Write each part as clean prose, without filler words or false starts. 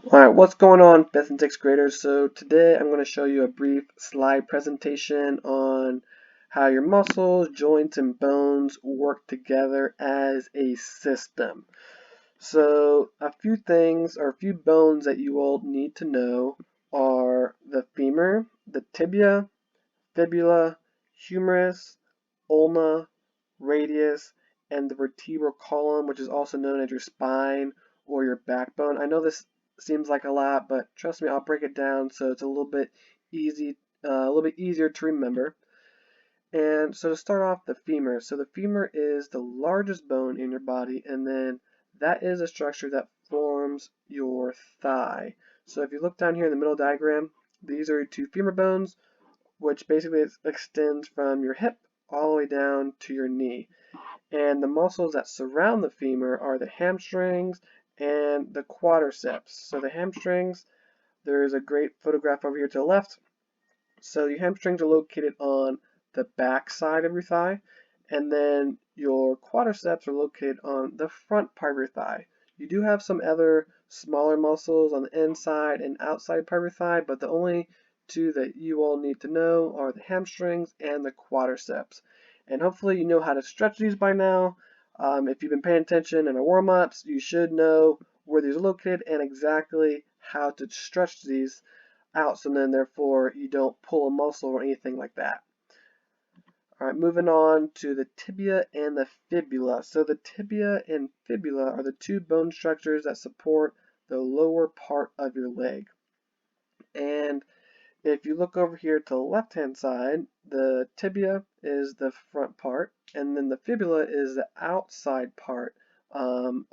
Alright, what's going on, 5th and 6th graders? So today I'm going to show you a brief slide presentation on how your muscles, joints, and bones work together as a system. So a few things or a few bones that you all need to know are the femur, the tibia, fibula, humerus, ulna, radius, and the vertebral column, which is also known as your spine or your backbone. I know this seems like a lot, but trust me, I'll break it down so it's a little bit easier to remember. And so to start off, the femur. So the femur is the largest bone in your body, and then that is a structure that forms your thigh. So if you look down here in the middle diagram, these are your two femur bones, which basically extends from your hip all the way down to your knee. And the muscles that surround the femur are the hamstrings and the quadriceps. So the hamstrings, there's a great photograph over here to the left. So your hamstrings are located on the back side of your thigh, and then your quadriceps are located on the front part of your thigh. You do have some other smaller muscles on the inside and outside part of your thigh, but the only two that you all need to know are the hamstrings and the quadriceps. And hopefully you know how to stretch these by now. If you've been paying attention in our warm-ups, you should know where these are located and exactly how to stretch these out, so then therefore you don't pull a muscle or anything like that. All right, moving on to the tibia and the fibula. So the tibia and fibula are the two bone structures that support the lower part of your leg. And if you look over here to the left-hand side, the tibia is the front part, and then the fibula is the outside part of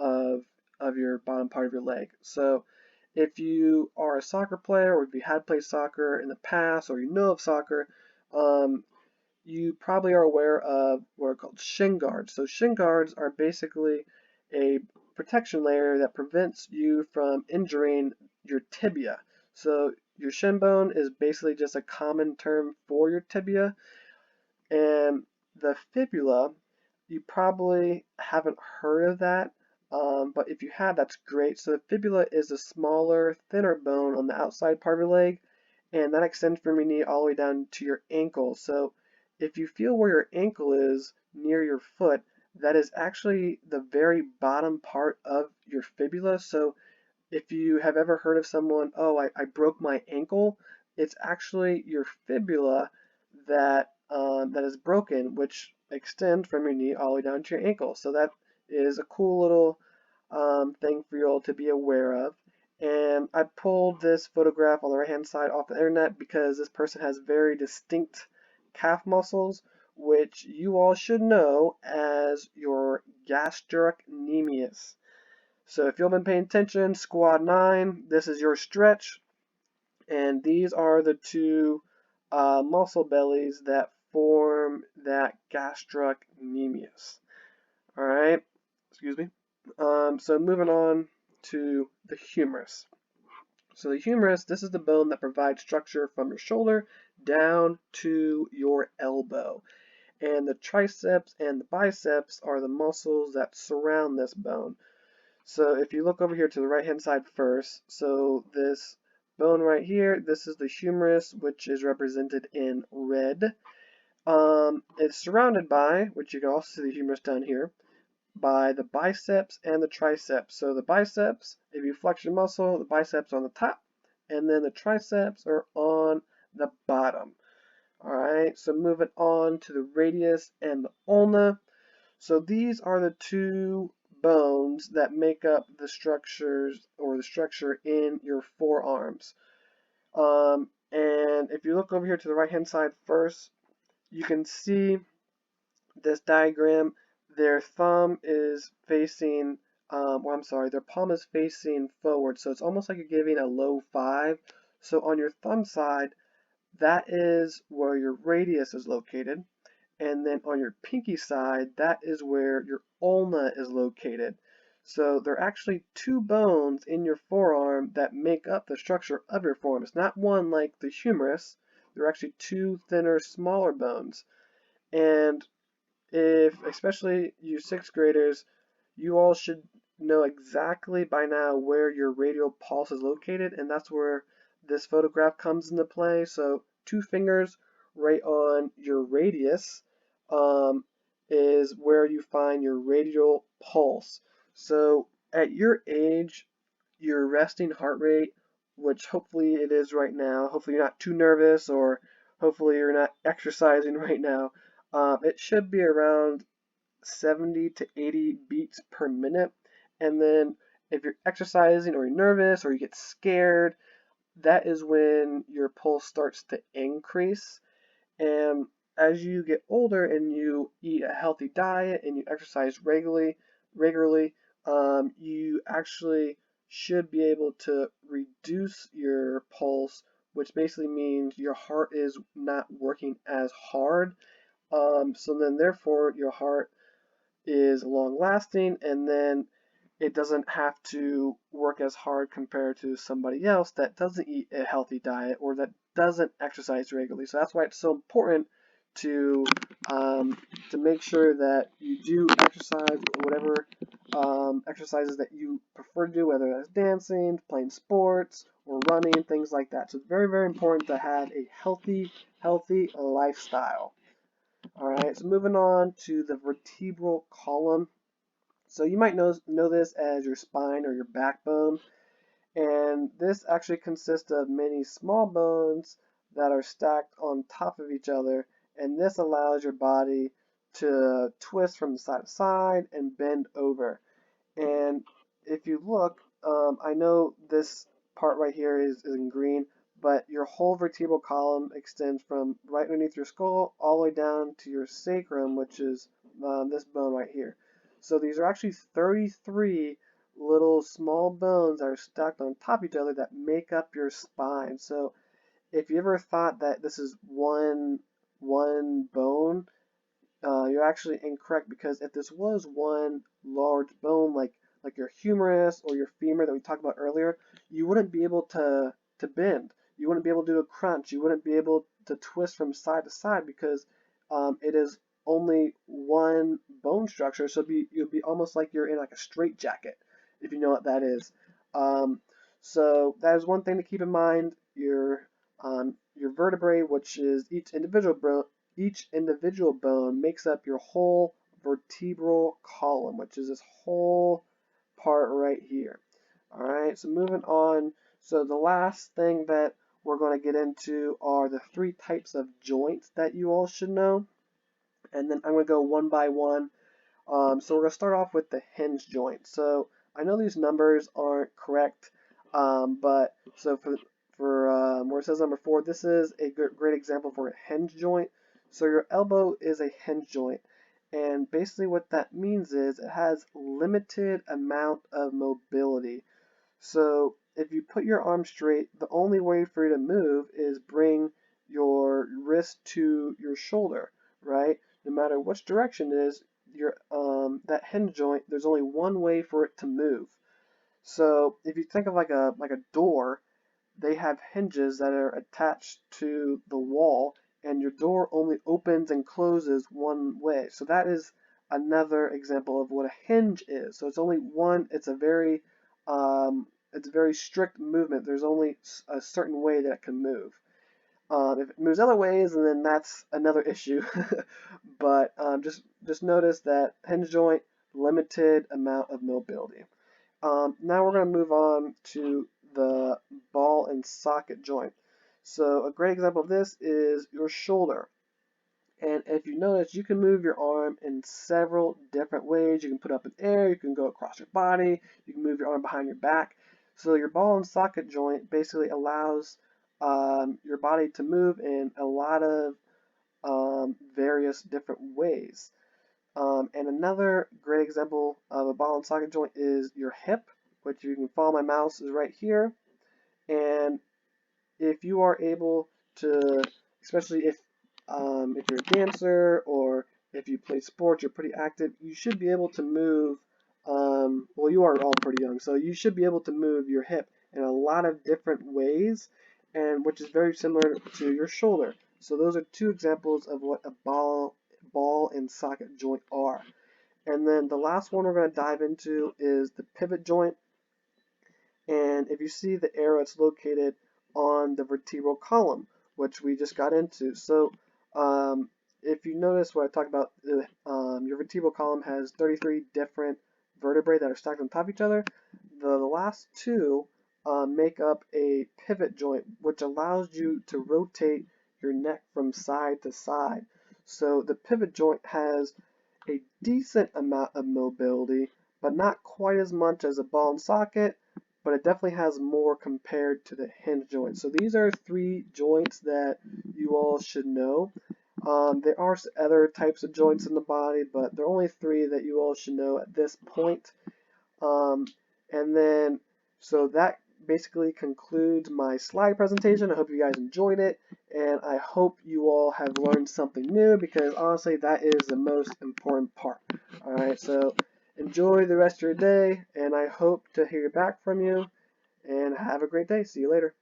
your bottom part of your leg. So if you are a soccer player, or if you had played soccer in the past, or you know of soccer, you probably are aware of what are called shin guards. So shin guards are basically a protection layer that prevents you from injuring your tibia. So your shin bone is basically just a common term for your tibia. And the fibula, you probably haven't heard of that, but if you have, that's great. So the fibula is a smaller, thinner bone on the outside part of your leg, and that extends from your knee all the way down to your ankle. So if you feel where your ankle is near your foot, that is actually the very bottom part of your fibula. So if you have ever heard of someone, oh, I broke my ankle, it's actually your fibula that is broken, which extends from your knee all the way down to your ankle. So that is a cool little thing for you all to be aware of. And I pulled this photograph on the right hand side off the internet because this person has very distinct calf muscles, which you all should know as your gastrocnemius. So if you've been paying attention, squad 9, this is your stretch, and these are the two muscle bellies that form that gastrocnemius. All right, excuse me. So moving on to the humerus. So the humerus, this is the bone that provides structure from your shoulder down to your elbow. And the triceps and the biceps are the muscles that surround this bone. So if you look over here to the right hand side first, so this bone right here, this is the humerus, which is represented in red. It's surrounded by, which you can also see the humerus down here, by the biceps and the triceps. So the biceps, if you flex your muscle, the biceps are on the top, and then the triceps are on the bottom. All right, so moving on to the radius and the ulna. So these are the two bones that make up the structures or the structure in your forearms. And if you look over here to the right hand side first, you can see this diagram. Their thumb is facing, well, I'm sorry, their palm is facing forward. So it's almost like you're giving a low five. So on your thumb side, that is where your radius is located. And then on your pinky side, that is where your ulna is located. So there are actually two bones in your forearm that make up the structure of your forearm. It's not one like the humerus. There are actually two thinner, smaller bones. And if, especially you 6th graders, you all should know exactly by now where your radial pulse is located, and that's where this photograph comes into play. So 2 fingers right on your radius um, is where you find your radial pulse. So at your age, your resting heart rate, which hopefully it is right now, hopefully you're not too nervous or hopefully you're not exercising right now, it should be around 70 to 80 beats per minute. And then if you're exercising or you're nervous or you get scared, that is when your pulse starts to increase. And as you get older and you eat a healthy diet and you exercise regularly, you actually should be able to reduce your pulse, which basically means your heart is not working as hard. So then, therefore, your heart is long lasting, and then it doesn't have to work as hard compared to somebody else that doesn't eat a healthy diet or that doesn't exercise regularly. So that's why it's so important to um, to make sure that you do exercise, whatever exercises that you prefer to do, whether that's dancing, playing sports, or running, things like that. So it's very, very important to have a healthy lifestyle. All right, so moving on to the vertebral column. So you might know this as your spine or your backbone, and this actually consists of many small bones that are stacked on top of each other, and this allows your body to twist from side to side and bend over. And if you look, I know this part right here is in green, but your whole vertebral column extends from right underneath your skull all the way down to your sacrum, which is this bone right here. So these are actually 33 little small bones that are stacked on top of each other that make up your spine. So if you ever thought that this is one bone, you're actually incorrect, because if this was one large bone like your humerus or your femur that we talked about earlier, you wouldn't be able to bend. You wouldn't be able to do a crunch. You wouldn't be able to twist from side to side because it is only one bone structure. So you'd be almost like you're in like a straight jacket, if you know what that is. Um, so that is one thing to keep in mind. Your vertebrae, which is each individual bone makes up your whole vertebral column, which is this whole part right here. All right, so moving on. So the last thing that we're going to get into are the 3 types of joints that you all should know. And then I'm going to go one by one. So we're going to start off with the hinge joint. So I know these numbers aren't correct, but so for where it says number 4, this is a great example for a hinge joint. So your elbow is a hinge joint, and basically what that means is it has limited amount of mobility. So if you put your arm straight, the only way for you to move is bring your wrist to your shoulder, right? No matter which direction it is, that hinge joint, there's only one way for it to move. So if you think of like a door, they have hinges that are attached to the wall, and your door only opens and closes one way. So that is another example of what a hinge is. So it's only one. It's a very strict movement. There's only a certain way that it can move. If it moves other ways, then that's another issue. But just notice that hinge joint, limited amount of mobility. Now we're going to move on to the ball and socket joint. So a great example of this is your shoulder. And if you notice, you can move your arm in several different ways. You can put it up in air, you can go across your body, you can move your arm behind your back. So your ball and socket joint basically allows your body to move in a lot of various different ways. And another great example of a ball and socket joint is your hip, which you can follow my mouse is right here. And if you are able to, especially if you're a dancer or if you play sports, you're pretty active, you should be able to move. Well, you are all pretty young, so you should be able to move your hip in a lot of different ways, and which is very similar to your shoulder. So those are 2 examples of what a ball and socket joint are. And then the last one we're going to dive into is the pivot joint. And if you see the arrow, it's located on the vertebral column, which we just got into. So if you notice what I talked about, your vertebral column has 33 different vertebrae that are stacked on top of each other. The last two make up a pivot joint, which allows you to rotate your neck from side to side. So the pivot joint has a decent amount of mobility, but not quite as much as a ball and socket, but it definitely has more compared to the hinge joint. So these are three joints that you all should know. There are other types of joints in the body, but there are only three that you all should know at this point. Um, and then, so that basically concludes my slide presentation. I hope you guys enjoyed it, and I hope you all have learned something new, because honestly, that is the most important part. Alright, so enjoy the rest of your day, and I hope to hear back from you, and have a great day. See you later.